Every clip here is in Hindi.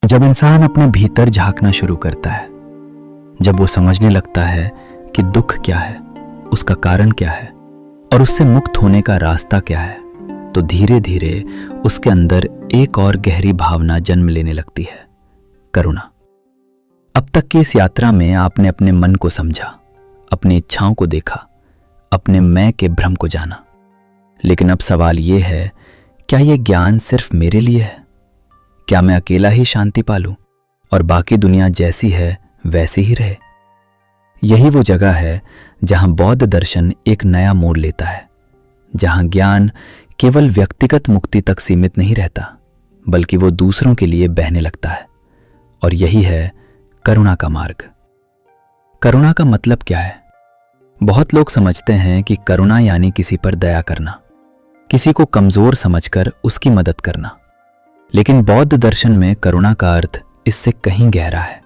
जब इंसान अपने भीतर झांकना शुरू करता है, जब वो समझने लगता है कि दुख क्या है, उसका कारण क्या है और उससे मुक्त होने का रास्ता क्या है, तो धीरे धीरे उसके अंदर एक और गहरी भावना जन्म लेने लगती है, करुणा। अब तक की इस यात्रा में आपने अपने मन को समझा, अपनी इच्छाओं को देखा, अपने मैं के भ्रम को जाना। लेकिन अब सवाल यह है, क्या यह ज्ञान सिर्फ मेरे लिए है? क्या मैं अकेला ही शांति पालूं और बाकी दुनिया जैसी है वैसी ही रहे? यही वो जगह है जहां बौद्ध दर्शन एक नया मोड़ लेता है, जहां ज्ञान केवल व्यक्तिगत मुक्ति तक सीमित नहीं रहता, बल्कि वो दूसरों के लिए बहने लगता है। और यही है करुणा का मार्ग। करुणा का मतलब क्या है? बहुत लोग समझते हैं कि करुणा यानी किसी पर दया करना, किसी को कमजोर समझकर उसकी मदद करना। लेकिन बौद्ध दर्शन में करुणा का अर्थ इससे कहीं गहरा है।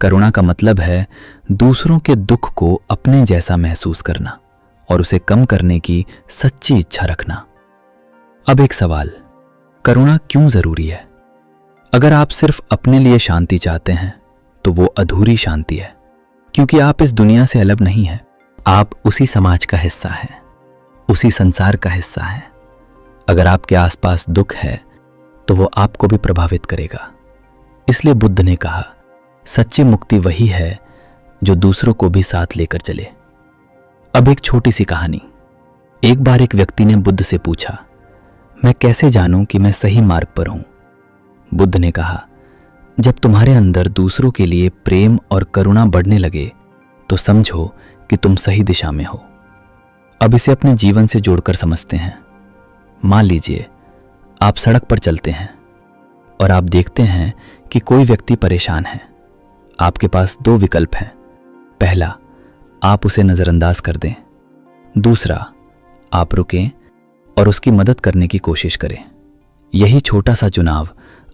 करुणा का मतलब है दूसरों के दुख को अपने जैसा महसूस करना और उसे कम करने की सच्ची इच्छा रखना। अब एक सवाल, करुणा क्यों जरूरी है? अगर आप सिर्फ अपने लिए शांति चाहते हैं तो वो अधूरी शांति है, क्योंकि आप इस दुनिया से अलग नहीं हैं। आप उसी समाज का हिस्सा हैं, उसी संसार का हिस्सा हैं। अगर आपके आसपास दुख है तो वो आपको भी प्रभावित करेगा। इसलिए बुद्ध ने कहा, सच्ची मुक्ति वही है जो दूसरों को भी साथ लेकर चले। अब एक छोटी सी कहानी। एक बार एक व्यक्ति ने बुद्ध से पूछा, मैं कैसे जानूं कि मैं सही मार्ग पर हूं? बुद्ध ने कहा, जब तुम्हारे अंदर दूसरों के लिए प्रेम और करुणा बढ़ने लगे तो समझो कि तुम सही दिशा में हो। अब इसे अपने जीवन से जोड़कर समझते हैं। मान लीजिए आप सड़क पर चलते हैं और आप देखते हैं कि कोई व्यक्ति परेशान है। आपके पास दो विकल्प हैं। पहला, आप उसे नजरअंदाज कर दें। दूसरा, आप रुकें और उसकी मदद करने की कोशिश करें। यही छोटा सा चुनाव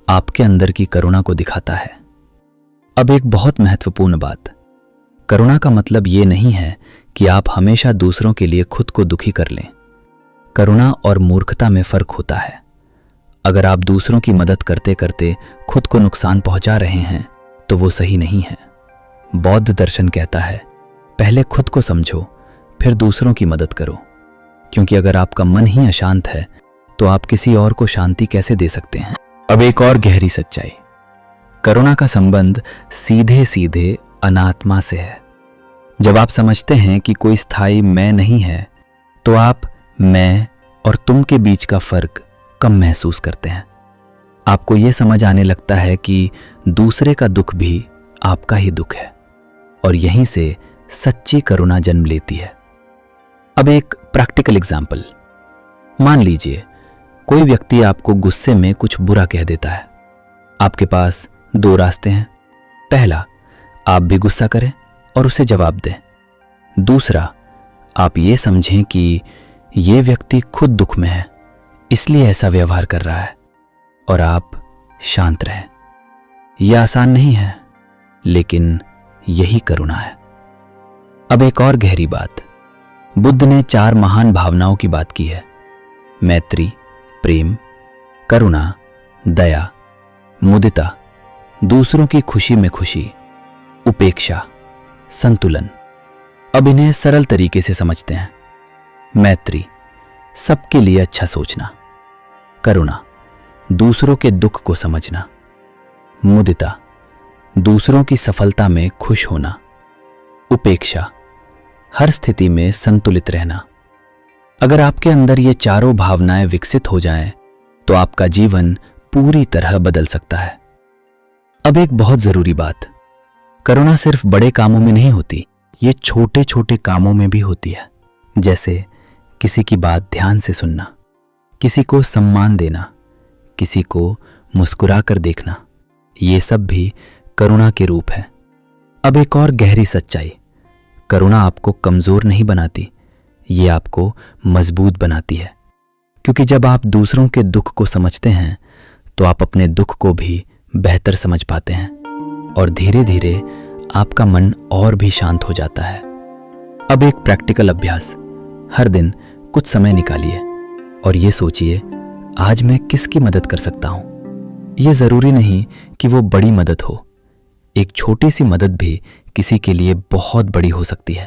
आपके अंदर की करुणा को दिखाता है। अब एक बहुत महत्वपूर्ण बात, करुणा का मतलब ये नहीं है कि आप हमेशा दूसरों के लिए खुद को दुखी कर लें। करुणा और मूर्खता में फर्क होता है। अगर आप दूसरों की मदद करते करते खुद को नुकसान पहुंचा रहे हैं तो वो सही नहीं है। बौद्ध दर्शन कहता है, पहले खुद को समझो, फिर दूसरों की मदद करो। क्योंकि अगर आपका मन ही अशांत है तो आप किसी और को शांति कैसे दे सकते हैं? अब एक और गहरी सच्चाई, करुणा का संबंध सीधे सीधे अनात्मा से है। जब आप समझते हैं कि कोई स्थायी मैं नहीं है तो आप मैं और तुम के बीच का फर्क कम महसूस करते हैं। आपको यह समझ आने लगता है कि दूसरे का दुख भी आपका ही दुख है, और यहीं से सच्ची करुणा जन्म लेती है। अब एक प्रैक्टिकल एग्जाम्पल, मान लीजिए कोई व्यक्ति आपको गुस्से में कुछ बुरा कह देता है। आपके पास दो रास्ते हैं। पहला, आप भी गुस्सा करें और उसे जवाब दें। दूसरा, आप ये समझें कि ये व्यक्ति खुद दुख में है, इसलिए ऐसा व्यवहार कर रहा है, और आप शांत रहें। यह आसान नहीं है, लेकिन यही करुणा है। अब एक और गहरी बात, बुद्ध ने 4 महान भावनाओं की बात की है: मैत्री, प्रेम, करुणा, दया, मुदिता, दूसरों की खुशी में खुशी, उपेक्षा, संतुलन। अब इन्हें सरल तरीके से समझते हैं। मैत्री, सबके लिए अच्छा सोचना। करुणा, दूसरों के दुख को समझना। मुदिता, दूसरों की सफलता में खुश होना। उपेक्षा, हर स्थिति में संतुलित रहना। अगर आपके अंदर ये चारों भावनाएं विकसित हो जाएं, तो आपका जीवन पूरी तरह बदल सकता है। अब एक बहुत जरूरी बात, करुणा सिर्फ बड़े कामों में नहीं होती, ये छोटे छोटे कामों में भी होती है। जैसे किसी की बात ध्यान से सुनना, किसी को सम्मान देना, किसी को मुस्कुरा कर देखना, ये सब भी करुणा के रूप है। अब एक और गहरी सच्चाई, करुणा आपको कमजोर नहीं बनाती, ये आपको मजबूत बनाती है। क्योंकि जब आप दूसरों के दुख को समझते हैं तो आप अपने दुख को भी बेहतर समझ पाते हैं, और धीरे धीरे आपका मन और भी शांत हो जाता है। अब एक प्रैक्टिकल अभ्यास, हर दिन कुछ समय निकालिए और ये सोचिए, आज मैं किसकी मदद कर सकता हूं। ये जरूरी नहीं कि वो बड़ी मदद हो, एक छोटी सी मदद भी किसी के लिए बहुत बड़ी हो सकती है।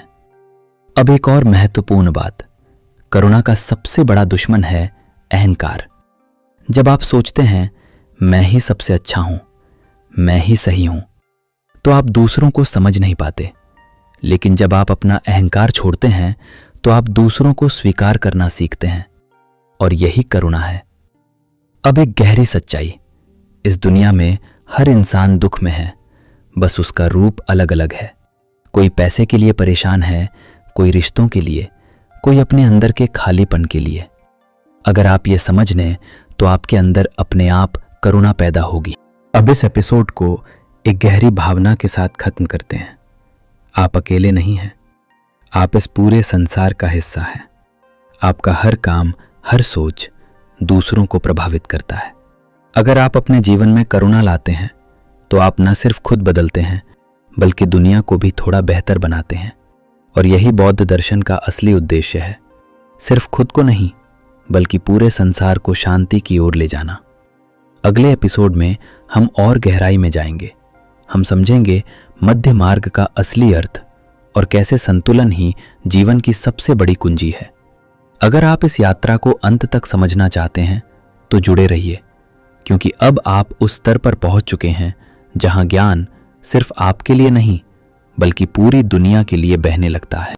अब एक और महत्वपूर्ण बात, करुणा का सबसे बड़ा दुश्मन है अहंकार। जब आप सोचते हैं मैं ही सबसे अच्छा हूं, मैं ही सही हूं, तो आप दूसरों को समझ नहीं पाते। लेकिन जब आप अपना अहंकार छोड़ते हैं तो आप दूसरों को स्वीकार करना सीखते हैं, और यही करुणा है। अब एक गहरी सच्चाई, इस दुनिया में हर इंसान दुख में है, बस उसका रूप अलग अलग है। कोई पैसे के लिए परेशान है, कोई रिश्तों के लिए, कोई अपने अंदर के खालीपन के लिए। अगर आप ये समझ लें तो आपके अंदर अपने आप करुणा पैदा होगी। अब इस एपिसोड को एक गहरी भावना के साथ खत्म करते हैं। आप अकेले नहीं हैं, आप इस पूरे संसार का हिस्सा हैं। आपका हर काम, हर सोच दूसरों को प्रभावित करता है। अगर आप अपने जीवन में करुणा लाते हैं तो आप न सिर्फ खुद बदलते हैं बल्कि दुनिया को भी थोड़ा बेहतर बनाते हैं। और यही बौद्ध दर्शन का असली उद्देश्य है, सिर्फ खुद को नहीं बल्कि पूरे संसार को शांति की ओर ले जाना। अगले एपिसोड में हम और गहराई में जाएंगे। हम समझेंगे मध्य मार्ग का असली अर्थ और कैसे संतुलन ही जीवन की सबसे बड़ी कुंजी है। अगर आप इस यात्रा को अंत तक समझना चाहते हैं तो जुड़े रहिए, क्योंकि अब आप उस स्तर पर पहुंच चुके हैं जहां ज्ञान सिर्फ आपके लिए नहीं बल्कि पूरी दुनिया के लिए बहने लगता है।